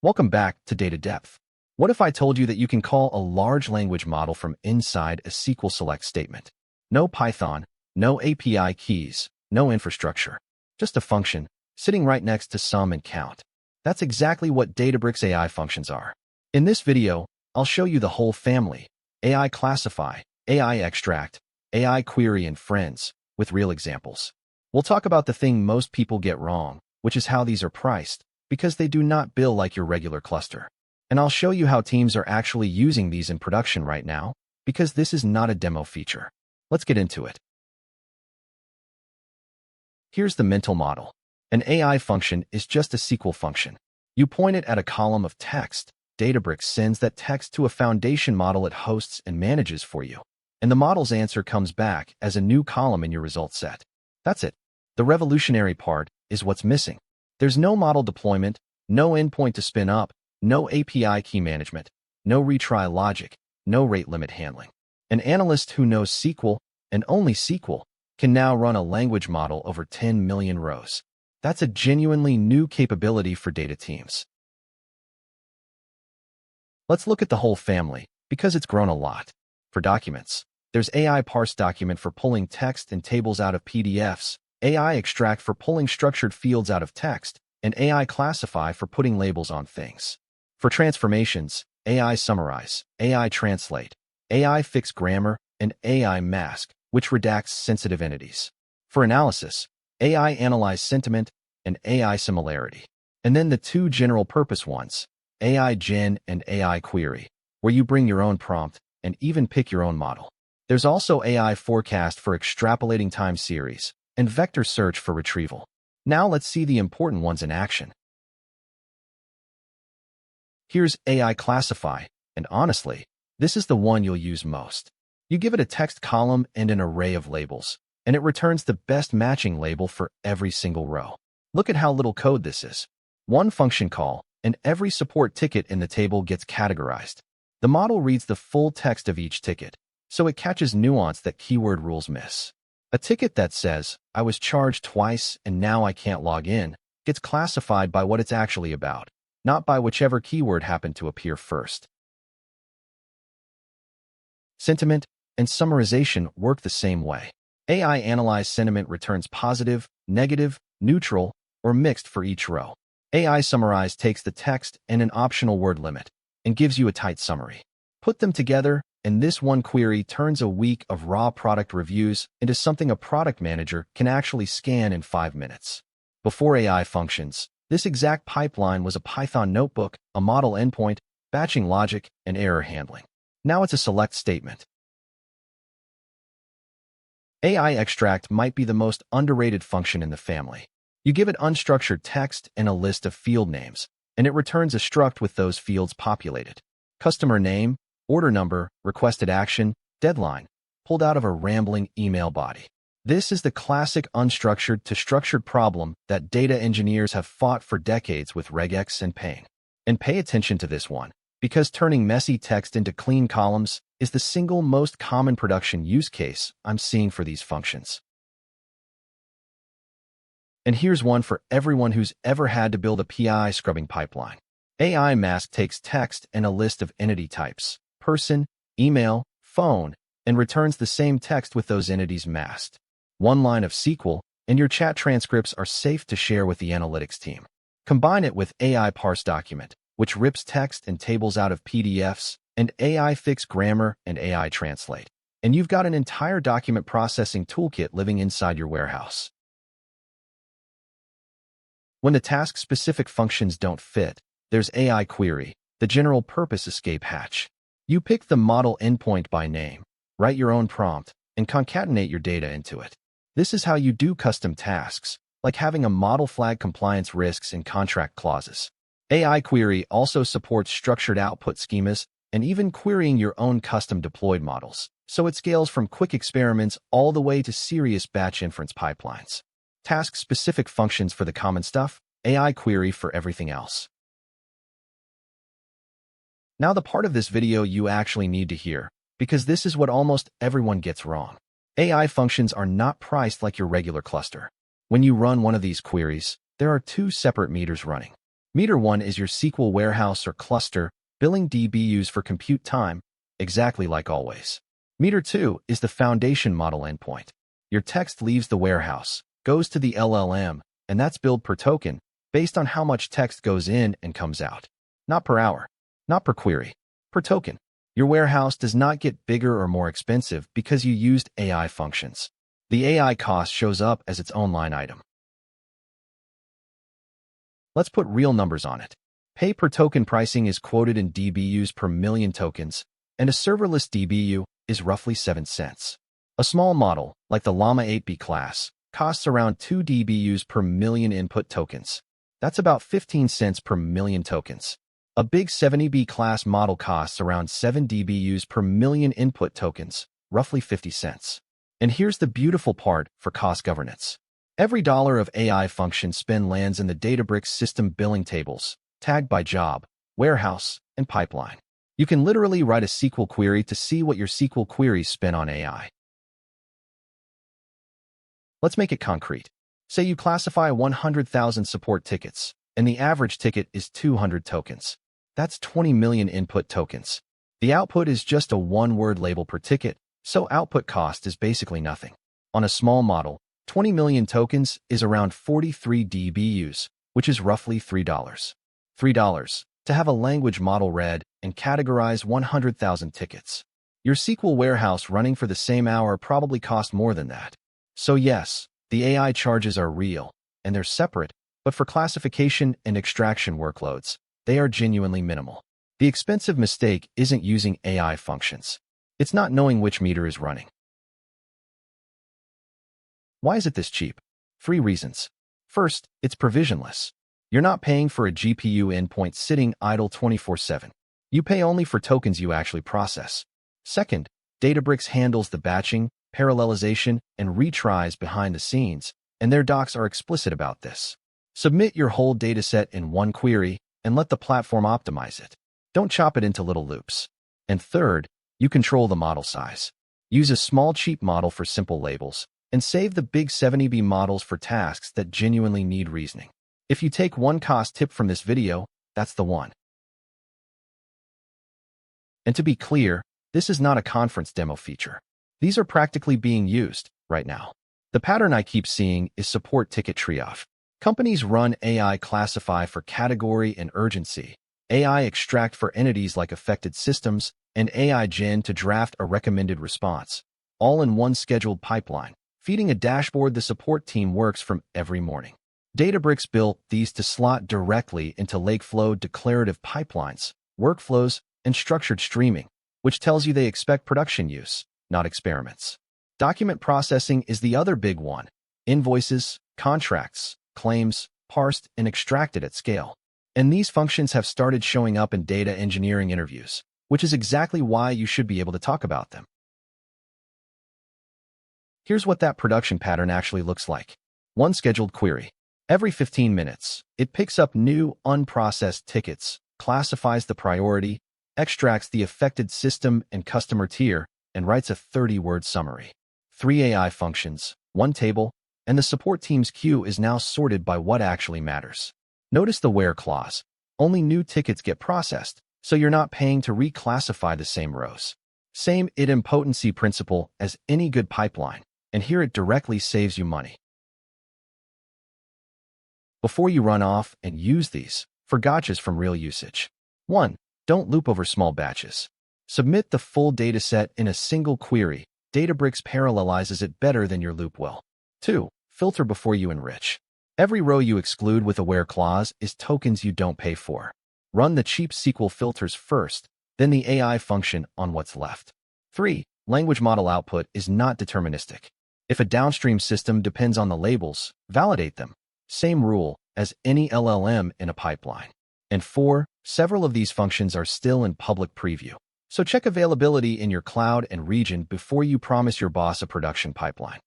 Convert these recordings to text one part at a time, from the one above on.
Welcome back to Data Depth. What if I told you that you can call a large language model from inside a SQL SELECT statement? No Python, no API keys, no infrastructure. Just a function, sitting right next to sum and count. That's exactly what Databricks AI functions are. In this video, I'll show you the whole family: AI classify, AI extract, AI query, and friends, with real examples. We'll talk about the thing most people get wrong, which is how these are priced, because they do not bill like your regular cluster. And I'll show you how teams are actually using these in production right now, because this is not a demo feature. Let's get into it. Here's the mental model. An AI function is just a SQL function. You point it at a column of text. Databricks sends that text to a foundation model it hosts and manages for you. And the model's answer comes back as a new column in your result set. That's it. The revolutionary part is what's missing. There's no model deployment, no endpoint to spin up, no API key management, no retry logic, no rate limit handling. An analyst who knows SQL, and only SQL, can now run a language model over 10 million rows. That's a genuinely new capability for data teams. Let's look at the whole family, because it's grown a lot. For documents, there's AI parse document for pulling text and tables out of PDFs, AI extract for pulling structured fields out of text, and AI classify for putting labels on things. For transformations, AI summarize, AI translate, AI fix grammar, and AI mask, which redacts sensitive entities. For analysis, AI analyze sentiment and AI similarity. And then the two general purpose ones, AI gen and AI query, where you bring your own prompt and even pick your own model. There's also AI forecast for extrapolating time series, and vector search for retrieval. Now let's see the important ones in action. Here's AI classify, and honestly, this is the one you'll use most. You give it a text column and an array of labels, and it returns the best matching label for every single row. Look at how little code this is. One function call, and every support ticket in the table gets categorized. The model reads the full text of each ticket, so it catches nuance that keyword rules miss. A ticket that says, "I was charged twice and now I can't log in," gets classified by what it's actually about, not by whichever keyword happened to appear first. Sentiment and summarization work the same way. AI analyze sentiment returns positive, negative, neutral, or mixed for each row. AI summarize takes the text and an optional word limit and gives you a tight summary. Put them together, and this one query turns a week of raw product reviews into something a product manager can actually scan in 5 minutes. Before AI functions, this exact pipeline was a Python notebook, a model endpoint, batching logic, and error handling. Now it's a select statement. AI extract might be the most underrated function in the family. You give it unstructured text and a list of field names, and it returns a struct with those fields populated. Customer name, order number, requested action, deadline, pulled out of a rambling email body. This is the classic unstructured to structured problem that data engineers have fought for decades with regex and pain. And pay attention to this one, because turning messy text into clean columns is the single most common production use case I'm seeing for these functions. And here's one for everyone who's ever had to build a PI scrubbing pipeline. AI mask takes text and a list of entity types, person, email, phone, and returns the same text with those entities masked. One line of SQL, and your chat transcripts are safe to share with the analytics team. Combine it with AI parse document, which rips text and tables out of PDFs, and AI fix grammar and AI translate. And you've got an entire document processing toolkit living inside your warehouse. When the task-specific functions don't fit, there's AI query, the general-purpose escape hatch. You pick the model endpoint by name, write your own prompt, and concatenate your data into it. This is how you do custom tasks, like having a model flag compliance risks and contract clauses. AI query also supports structured output schemas and even querying your own custom deployed models, so it scales from quick experiments all the way to serious batch inference pipelines. Task-specific functions for the common stuff, AI query for everything else. Now the part of this video you actually need to hear, because this is what almost everyone gets wrong. AI functions are not priced like your regular cluster. When you run one of these queries, there are two separate meters running. Meter 1 is your SQL warehouse or cluster, billing DBUs for compute time, exactly like always. Meter 2 is the foundation model endpoint. Your text leaves the warehouse, goes to the LLM, and that's billed per token, based on how much text goes in and comes out. Not per hour, not per query, per token. Your warehouse does not get bigger or more expensive because you used AI functions. The AI cost shows up as its own line item. Let's put real numbers on it. Pay per token pricing is quoted in DBUs per million tokens, and a serverless DBU is roughly 7 cents. A small model, like the Llama 8B class, costs around 2 DBUs per million input tokens. That's about 15 cents per million tokens. A big 70B class model costs around 7 DBUs per million input tokens, roughly 50 cents. And here's the beautiful part for cost governance. Every dollar of AI function spend lands in the Databricks system billing tables, tagged by job, warehouse, and pipeline. You can literally write a SQL query to see what your SQL queries spent on AI. Let's make it concrete. Say you classify 100,000 support tickets, and the average ticket is 200 tokens. That's 20 million input tokens. The output is just a one-word label per ticket, so output cost is basically nothing. On a small model, 20 million tokens is around 43 DBUs, which is roughly $3. $3 to have a language model read and categorize 100,000 tickets. Your SQL warehouse running for the same hour probably cost more than that. So yes, the AI charges are real, and they're separate, but for classification and extraction workloads, they are genuinely minimal. The expensive mistake isn't using AI functions. It's not knowing which meter is running. Why is it this cheap? 3 reasons. First, it's provisionless. You're not paying for a GPU endpoint sitting idle 24/7. You pay only for tokens you actually process. Second, Databricks handles the batching, parallelization, and retries behind the scenes, and their docs are explicit about this. Submit your whole dataset in one query and let the platform optimize it. Don't chop it into little loops. And third, you control the model size. Use a small cheap model for simple labels, and save the big 70B models for tasks that genuinely need reasoning. If you take one cost tip from this video, that's the one. And to be clear, this is not a conference demo feature. These are practically being used right now. The pattern I keep seeing is support ticket triage. Companies run AI classify for category and urgency, AI extract for entities like affected systems, and AI gen to draft a recommended response, all in one scheduled pipeline, feeding a dashboard the support team works from every morning. Databricks built these to slot directly into Lakeflow declarative pipelines, workflows, and structured streaming, which tells you they expect production use, not experiments. Document processing is the other big one. Invoices, contracts, claims, parsed and extracted at scale. And these functions have started showing up in data engineering interviews, which is exactly why you should be able to talk about them. Here's what that production pattern actually looks like. One scheduled query. Every 15 minutes, it picks up new unprocessed tickets, classifies the priority, extracts the affected system and customer tier, and writes a 30-word summary. 3 AI functions, 1 table, and the support team's queue is now sorted by what actually matters. Notice the where clause. Only new tickets get processed, so you're not paying to reclassify the same rows. Same idempotency principle as any good pipeline, and here it directly saves you money. Before you run off and use these, for gotchas from real usage. 1. Don't loop over small batches. Submit the full dataset in a single query. Databricks parallelizes it better than your loop will. 2. Filter before you enrich. Every row you exclude with a where clause is tokens you don't pay for. Run the cheap SQL filters first, then the AI function on what's left. 3. Language model output is not deterministic. If a downstream system depends on the labels, validate them. Same rule as any LLM in a pipeline. And 4. Several of these functions are still in public preview. So check availability in your cloud and region before you promise your boss a production pipeline.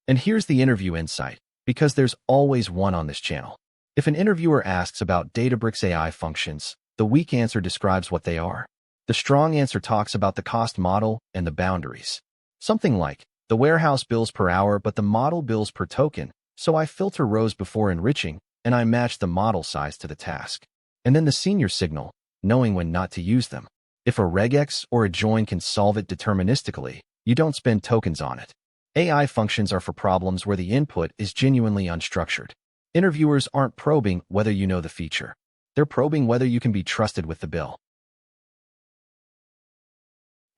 And here's the interview insight, because there's always one on this channel. If an interviewer asks about Databricks AI functions, the weak answer describes what they are. The strong answer talks about the cost model and the boundaries. Something like, the warehouse bills per hour but the model bills per token, so I filter rows before enriching, and I match the model size to the task. And then the senior signal, knowing when not to use them. If a regex or a join can solve it deterministically, you don't spend tokens on it. AI functions are for problems where the input is genuinely unstructured. Interviewers aren't probing whether you know the feature. They're probing whether you can be trusted with the bill.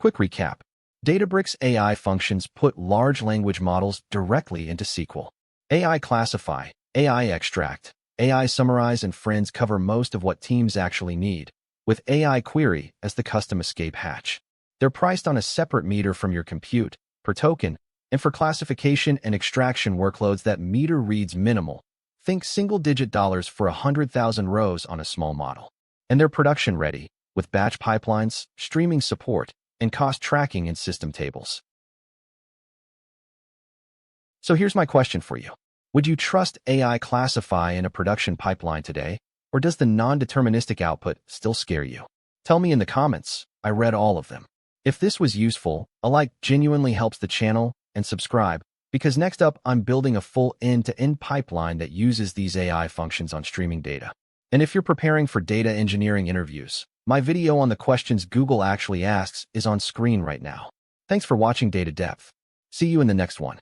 Quick recap. Databricks AI functions put large language models directly into SQL. AI classify, AI extract, AI summarize, and friends cover most of what teams actually need, with AI query as the custom escape hatch. They're priced on a separate meter from your compute, per token, and for classification and extraction workloads that meter reads minimal. Think single-digit dollars for 100,000 rows on a small model. And they're production-ready, with batch pipelines, streaming support, and cost tracking in system tables. So here's my question for you. Would you trust AI classify in a production pipeline today, or does the non-deterministic output still scare you? Tell me in the comments. I read all of them. If this was useful, a like genuinely helps the channel, and subscribe, because next up I'm building a full end-to-end pipeline that uses these AI functions on streaming data. And if you're preparing for data engineering interviews, my video on the questions Google actually asks is on screen right now. Thanks for watching Data Depth. See you in the next one.